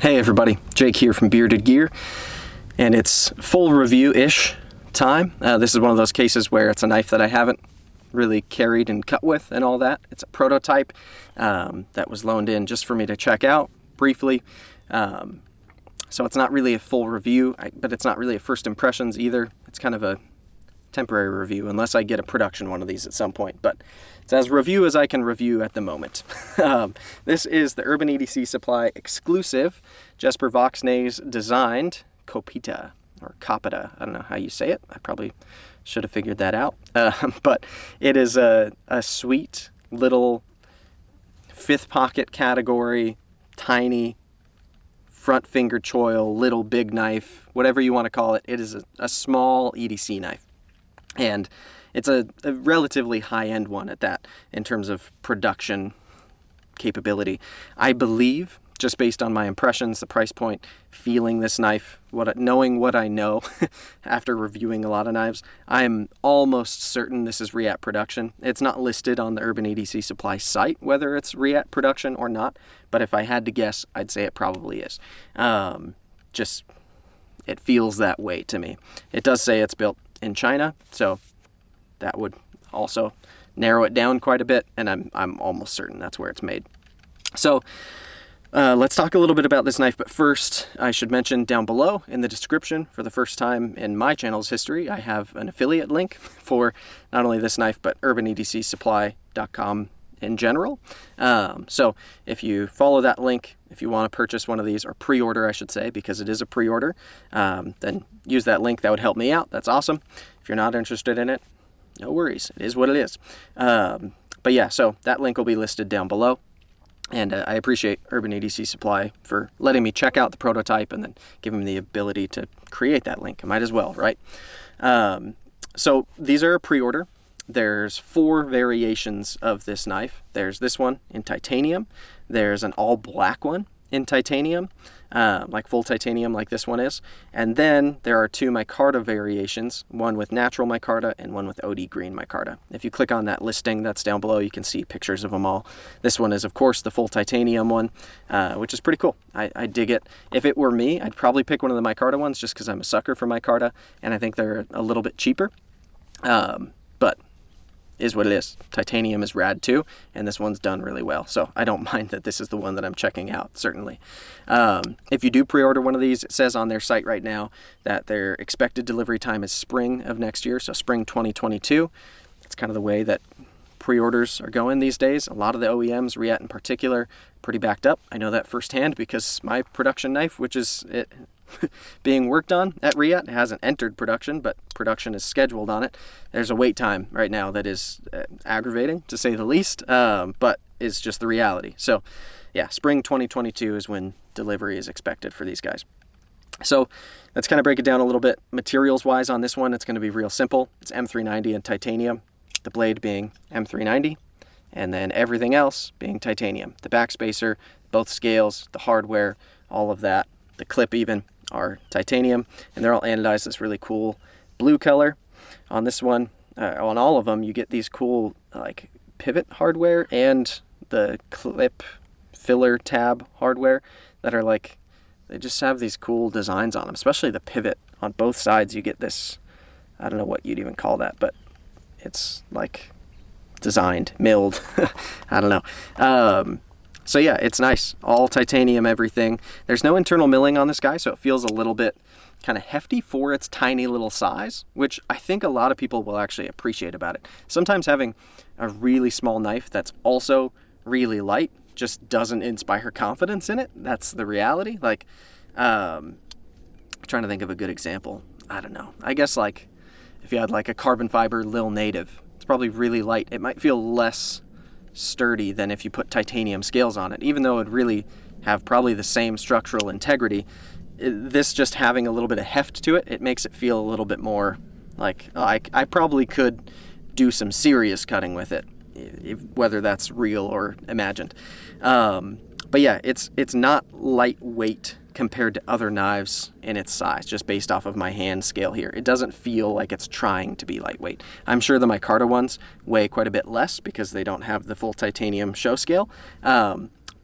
Hey everybody, Jake here from Bearded Gear, and it's full review-ish time. This is one of those cases where it's a knife that I haven't really carried and cut with and all that. It's a prototype that was loaned in just for me to check out briefly. So it's not really a full review, but it's not really a first impressions either. It's kind of a temporary review unless I get a production one of these at some point, but it's as review as I can review at the moment. This is the Urban EDC Supply exclusive Jesper Voxnaes designed Copita or Copita. I don't know how you say it. I probably should have figured that out. But it is a sweet little fifth pocket category, tiny front finger choil, little big knife, whatever you want to call it. It is a small EDC knife. And it's a relatively high-end one at that in terms of production capability. I believe, just based on my impressions, the price point, feeling this knife, knowing what I know after reviewing a lot of knives, I'm almost certain this is Reat production. It's not listed on the Urban EDC Supply site whether it's Reat production or not, but if I had to guess, I'd say it probably is. It feels that way to me. It does say it's built in China, so that would also narrow it down quite a bit, and I'm almost certain that's where it's made. So let's talk a little bit about this knife, but first I should mention down below in the description, for the first time in my channel's history, I have an affiliate link for not only this knife but urbanedcsupply.com in general. So if you follow that link, if you want to purchase one of these, or pre-order I should say, because it is a pre-order, then use that link. That would help me out. That's awesome. If you're not interested in it, no worries. It is what it is. But yeah, so that link will be listed down below. And I appreciate Urban EDC Supply for letting me check out the prototype and then giving me the ability to create that link. I might as well, right? So these are a pre-order. There's 4 variations of this knife. There's this one in titanium. There's an all black one in titanium, like full titanium like this one is. And then there are 2 micarta variations, one with natural micarta and one with OD green micarta. If you click on that listing that's down below, you can see pictures of them all. This one is, of course, the full titanium one, which is pretty cool. I dig it. If it were me, I'd probably pick one of the micarta ones just because I'm a sucker for micarta, and I think they're a little bit cheaper. But is what it is. Titanium is rad too, and this one's done really well, so I don't mind that this is the one that I'm checking out, certainly. If you do pre-order one of these, it says on their site right now that their expected delivery time is spring of next year, so spring 2022. It's kind of the way that pre-orders are going these days. A lot of the OEMs, Reat in particular, pretty backed up. I know that firsthand because my production knife, which is it being worked on at Reat, hasn't entered production, but production is scheduled on it. There's a wait time right now that is aggravating, to say the least, but is just the reality. So yeah, spring 2022 is when delivery is expected for these guys. So let's kind of break it down a little bit. Materials wise on this one, it's going to be real simple. It's M390 and titanium, the blade being M390, and then everything else being titanium. The backspacer, both scales, the hardware, all of that, the clip even, are titanium, and they're all anodized this really cool blue color. On this one, on all of them, you get these cool like pivot hardware and the clip filler tab hardware that are like, they just have these cool designs on them, especially the pivot on both sides. You get this, I don't know what you'd even call that, but it's like designed, milled, I don't know. So yeah, it's nice. All titanium, everything. There's no internal milling on this guy, so it feels a little bit kind of hefty for its tiny little size, which I think a lot of people will actually appreciate about it. Sometimes having a really small knife that's also really light just doesn't inspire confidence in it. That's the reality. Like, I'm trying to think of a good example. I don't know. I guess like if you had like a carbon fiber Lil Native, it's probably really light. It might feel less sturdy than if you put titanium scales on it, even though it would really have probably the same structural integrity. This just having a little bit of heft to it, it makes it feel a little bit more like, oh, I probably could do some serious cutting with it, whether that's real or imagined. But yeah, it's not lightweight compared to other knives in its size, just based off of my hand scale here. It doesn't feel like it's trying to be lightweight. I'm sure the micarta ones weigh quite a bit less because they don't have the full titanium show scale.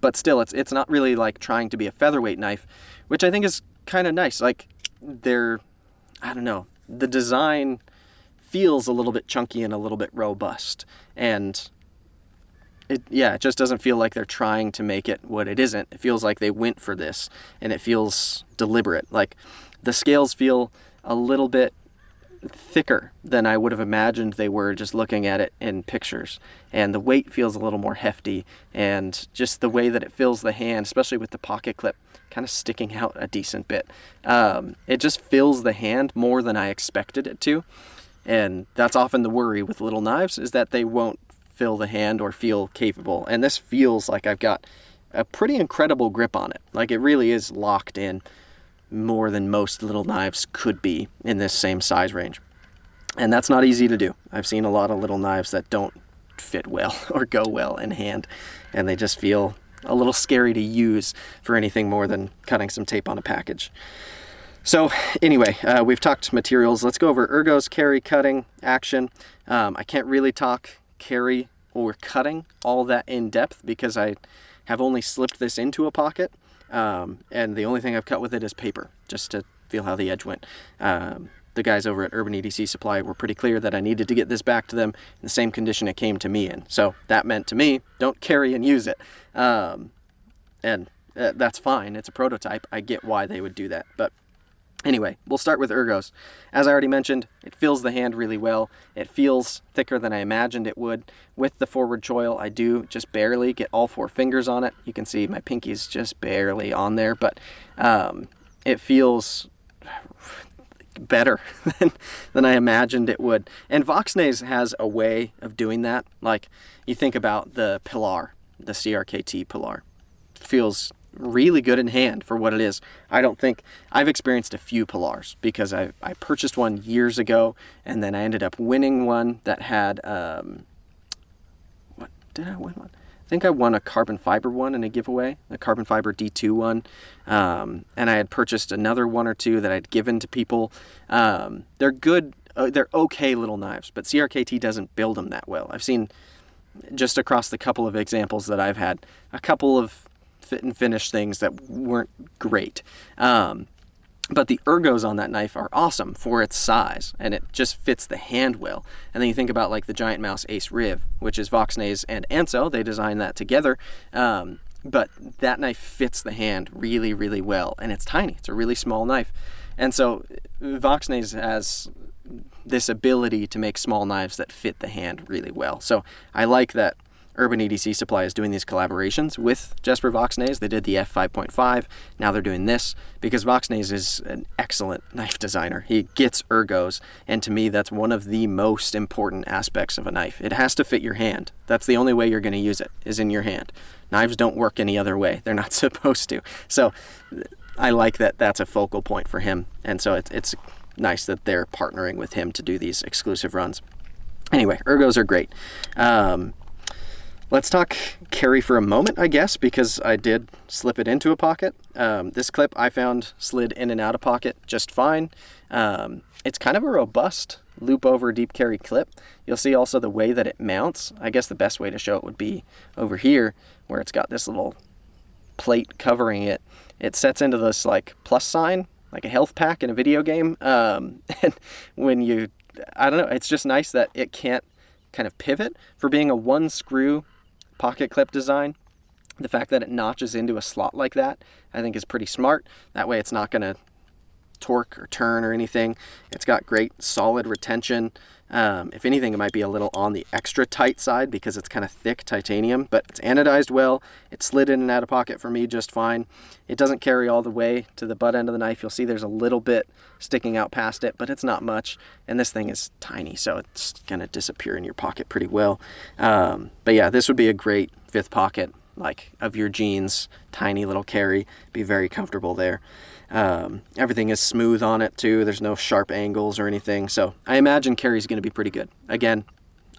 but still, it's not really like trying to be a featherweight knife, which I think is kind of nice. Like I don't know, the design feels a little bit chunky and a little bit robust, and it just doesn't feel like they're trying to make it what it isn't. It feels like they went for this, and it feels deliberate. Like the scales feel a little bit thicker than I would have imagined they were just looking at it in pictures, and the weight feels a little more hefty, and just the way that it fills the hand, especially with the pocket clip kind of sticking out a decent bit, it just fills the hand more than I expected it to. And that's often the worry with little knives, is that they won't fill the hand or feel capable. And this feels like I've got a pretty incredible grip on it. Like it really is locked in more than most little knives could be in this same size range. And that's not easy to do. I've seen a lot of little knives that don't fit well or go well in hand, and they just feel a little scary to use for anything more than cutting some tape on a package. So anyway, we've talked materials. Let's go over Ergos, carry, cutting, action. I can't really talk carry or cutting all that in depth because I have only slipped this into a pocket, and the only thing I've cut with it is paper, just to feel how the edge went. The guys over at Urban EDC Supply were pretty clear that I needed to get this back to them in the same condition it came to me in. So that meant to me, don't carry and use it. That's fine. It's a prototype. I get why they would do that. But anyway, we'll start with Ergos. As I already mentioned, it fills the hand really well. It feels thicker than I imagined it would. With the forward choil, I do just barely get all 4 fingers on it. You can see my pinky's just barely on there, but it feels better than I imagined it would. And Voxnays has a way of doing that. Like, you think about the Pilar, the CRKT Pilar. It feels really good in hand for what it is. I don't think I've experienced a few Pilars because I purchased one years ago, and then I ended up winning one that had what did I win one? I think I won a carbon fiber one in a giveaway, a carbon fiber D2 one, and I had purchased another one or two that I'd given to people. They're good, they're okay little knives, but CRKT doesn't build them that well. I've seen, just across the couple of examples that I've had, a couple of fit and finish things that weren't great. But the ergos on that knife are awesome for its size, and it just fits the hand well. And then you think about like the Giant Mouse Ace Riv, which is Voxnays and Anso. They designed that together. But that knife fits the hand really, really well, and it's tiny. It's a really small knife. And so Voxnays has this ability to make small knives that fit the hand really well. So I like that Urban EDC Supply is doing these collaborations with Jesper Voxnays. They did the F5.5. Now they're doing this because Voxnays is an excellent knife designer. He gets ergos, and to me, that's one of the most important aspects of a knife. It has to fit your hand. That's the only way you're going to use it, is in your hand. Knives don't work any other way. They're not supposed to. So I like that that's a focal point for him, and so it's nice that they're partnering with him to do these exclusive runs. Anyway, ergos are great. Let's talk carry for a moment, I guess, because I did slip it into a pocket. This clip I found slid in and out of pocket just fine. It's kind of a robust loop over deep carry clip. You'll see also the way that it mounts. I guess the best way to show it would be over here, where it's got this little plate covering it. It sets into this like plus sign, like a health pack in a video game. And when you, I don't know, it's just nice that it can't kind of pivot. For being a one screw pocket clip design, the fact that it notches into a slot like that, I think is pretty smart. That way it's not going to torque or turn or anything. It's got great solid retention. If anything, it might be a little on the extra tight side because it's kind of thick titanium, but it's anodized well. It slid in and out of pocket for me just fine. It doesn't carry all the way to the butt end of the knife. You'll see there's a little bit sticking out past it, but it's not much. And this thing is tiny, so it's going to disappear in your pocket pretty well. But yeah, this would be a great fifth pocket, like of your jeans, tiny little carry. Be very comfortable there. Everything is smooth on it too. There's no sharp angles or anything. So I imagine carry is going to be pretty good. Again,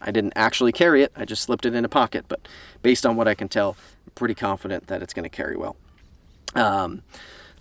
I didn't actually carry it. I just slipped it in a pocket, but based on what I can tell, I'm pretty confident that it's going to carry well.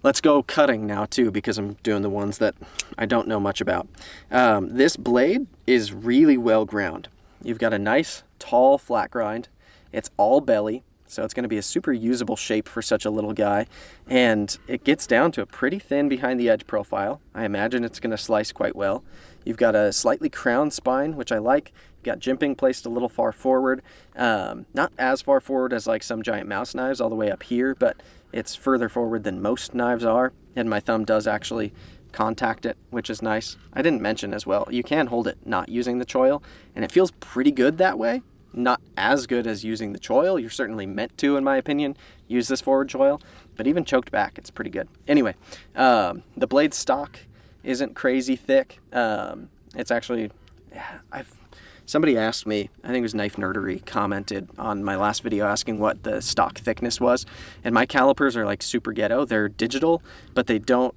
Let's go cutting now too, because I'm doing the ones that I don't know much about. This blade is really well ground. You've got a nice tall flat grind. It's all belly. So it's going to be a super usable shape for such a little guy. And it gets down to a pretty thin behind the edge profile. I imagine it's going to slice quite well. You've got a slightly crowned spine, which I like. You've got jimping placed a little far forward. Not as far forward as like some giant mouse knives all the way up here, but it's further forward than most knives are. And my thumb does actually contact it, which is nice. I didn't mention as well, you can hold it not using the choil, and it feels pretty good that way. Not as good as using the choil. You're certainly meant to, in my opinion, use this forward choil, but even choked back, it's pretty good. Anyway, the blade stock isn't crazy thick. It's actually, somebody asked me, I think it was Knife Nerdery, commented on my last video asking what the stock thickness was, and my calipers are like super ghetto. They're digital, but they don't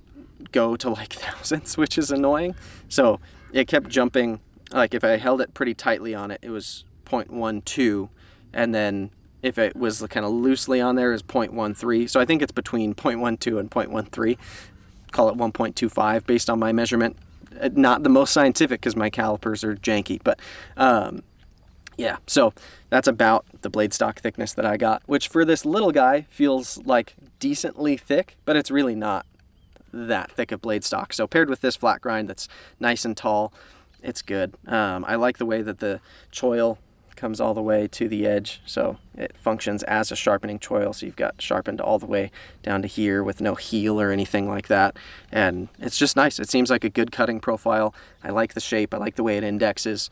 go to like thousandths, which is annoying. So it kept jumping. Like if I held it pretty tightly on it, it was 0.12, and then if it was kind of loosely on there, is 0.13. So I think it's between 0.12 and 0.13. Call it 1.25 based on my measurement. Not the most scientific because my calipers are janky, but yeah, so that's about the blade stock thickness that I got, which for this little guy feels like decently thick, but it's really not that thick of blade stock. So paired with this flat grind that's nice and tall, it's good. I like the way that the choil comes all the way to the edge, so it functions as a sharpening choil. So you've got sharpened all the way down to here with no heel or anything like that, and it's just nice. It seems like a good cutting profile. I like the shape. I like the way it indexes.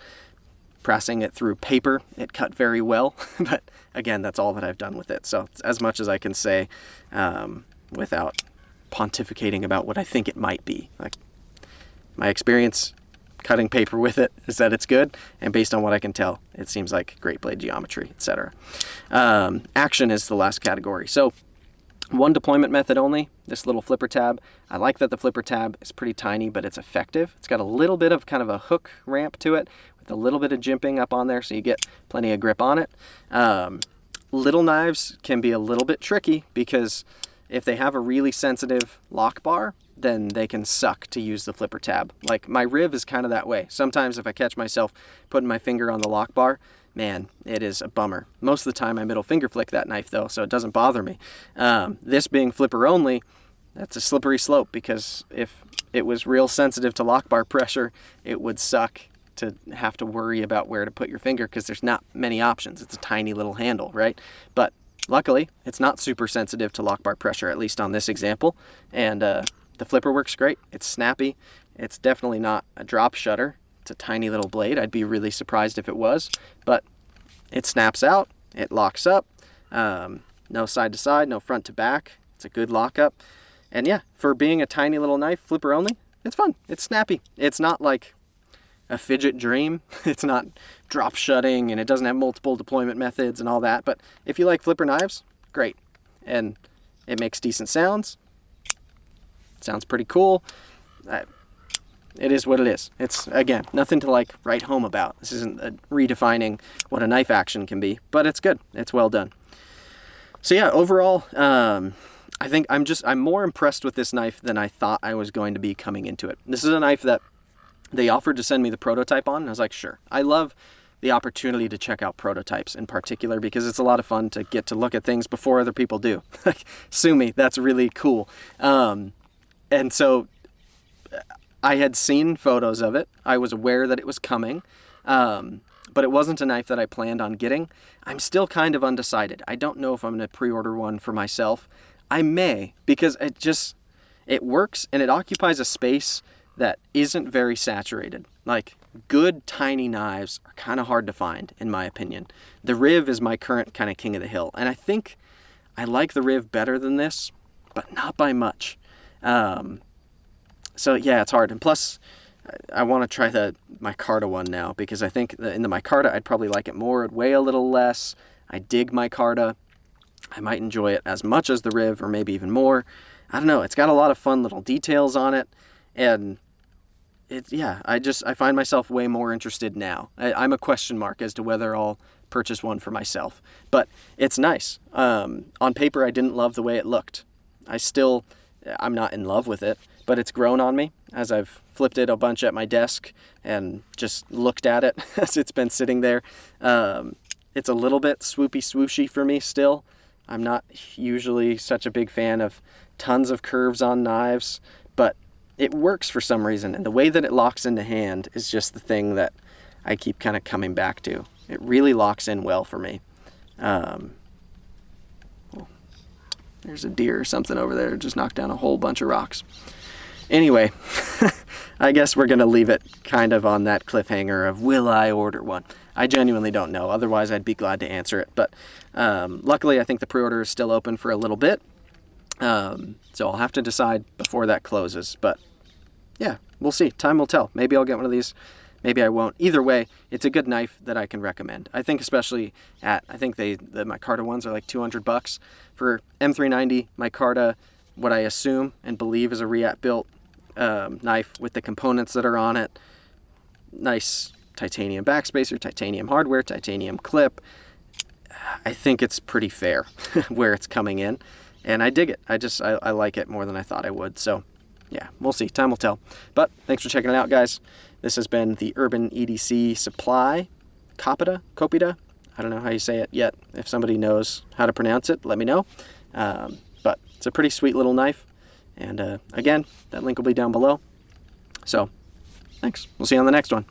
Pressing it through paper, it cut very well, but again, that's all that I've done with it. So it's as much as I can say without pontificating about what I think it might be. Like, my experience cutting paper with it is that it's good, and based on what I can tell, it seems like great blade geometry, etc. Action is the last category. So one deployment method only, this little flipper tab. I like that the flipper tab is pretty tiny, but it's effective. It's got a little bit of kind of a hook ramp to it with a little bit of jimping up on there, so you get plenty of grip on it. Little knives can be a little bit tricky because if they have a really sensitive lock bar, then they can suck to use the flipper tab. Like my Riv is kind of that way. Sometimes if I catch myself putting my finger on the lock bar, man, it is a bummer. Most of the time I middle finger flick that knife though, so it doesn't bother me. This being flipper only, that's a slippery slope, because if it was real sensitive to lock bar pressure, it would suck to have to worry about where to put your finger because there's not many options. It's a tiny little handle, right? But luckily, it's not super sensitive to lock bar pressure, at least on this example. And the flipper works great. It's snappy. It's definitely not a drop shutter. It's a tiny little blade. I'd be really surprised if it was, but it snaps out. It locks up. No side to side, no front to back. It's a good lockup. And yeah, for being a tiny little knife, flipper only, it's fun. It's snappy. It's not like a fidget dream. It's not drop shutting, and it doesn't have multiple deployment methods and all that. But if you like flipper knives, great. And it makes decent sounds. Sounds pretty cool. It is what it is. It's, again, nothing to like write home about. This isn't redefining what a knife action can be, but it's good. It's well done. So yeah, overall, I think I'm more impressed with this knife than I thought I was going to be coming into it. This is a knife that they offered to send me the prototype on, and I was like, sure. I love the opportunity to check out prototypes in particular because it's a lot of fun to get to look at things before other people do. Sue me, that's really cool. And so I had seen photos of it. I was aware that it was coming, but it wasn't a knife that I planned on getting. I'm still kind of undecided. I don't know if I'm going to pre-order one for myself. I may, because it works and it occupies a space that isn't very saturated. Like, good tiny knives are kind of hard to find, in my opinion. The Riv is my current kind of king of the hill, and I think I like the Riv better than this, but not by much. So yeah, it's hard. And plus, I want to try the micarta one now, because I think in the micarta I'd probably like it more. It'd weigh a little less. I dig micarta. I might enjoy it as much as the Riv, or maybe even more. I don't know. It's got a lot of fun little details on it, and I find myself way more interested now. I'm a question mark as to whether I'll purchase one for myself, but it's nice. On paper, I didn't love the way it looked. I'm not in love with it, but it's grown on me as I've flipped it a bunch at my desk and just looked at it as it's been sitting there. It's a little bit swoopy swooshy for me still. I'm not usually such a big fan of tons of curves on knives, but it works for some reason. And the way that it locks into hand is just the thing that I keep kind of coming back to. It really locks in well for me. There's a deer or something over there. Just knocked down a whole bunch of rocks. Anyway, I guess we're going to leave it kind of on that cliffhanger of will I order one? I genuinely don't know. Otherwise, I'd be glad to answer it. But luckily, I think the pre-order is still open for a little bit. So I'll have to decide before that closes. But yeah, we'll see. Time will tell. Maybe I'll get one of these. Maybe I won't. Either way, it's a good knife that I can recommend. I think especially I think the micarta ones are like $200 for M390 micarta. What I assume and believe is a Reate built knife with the components that are on it. Nice titanium backspacer, titanium hardware, titanium clip. I think it's pretty fair where it's coming in, and I dig it. I like it more than I thought I would. So yeah, we'll see. Time will tell. But thanks for checking it out, guys. This has been the Urban EDC Supply Copita. I don't know how you say it yet. If somebody knows how to pronounce it, let me know. But it's a pretty sweet little knife. And again, that link will be down below. So thanks. We'll see you on the next one.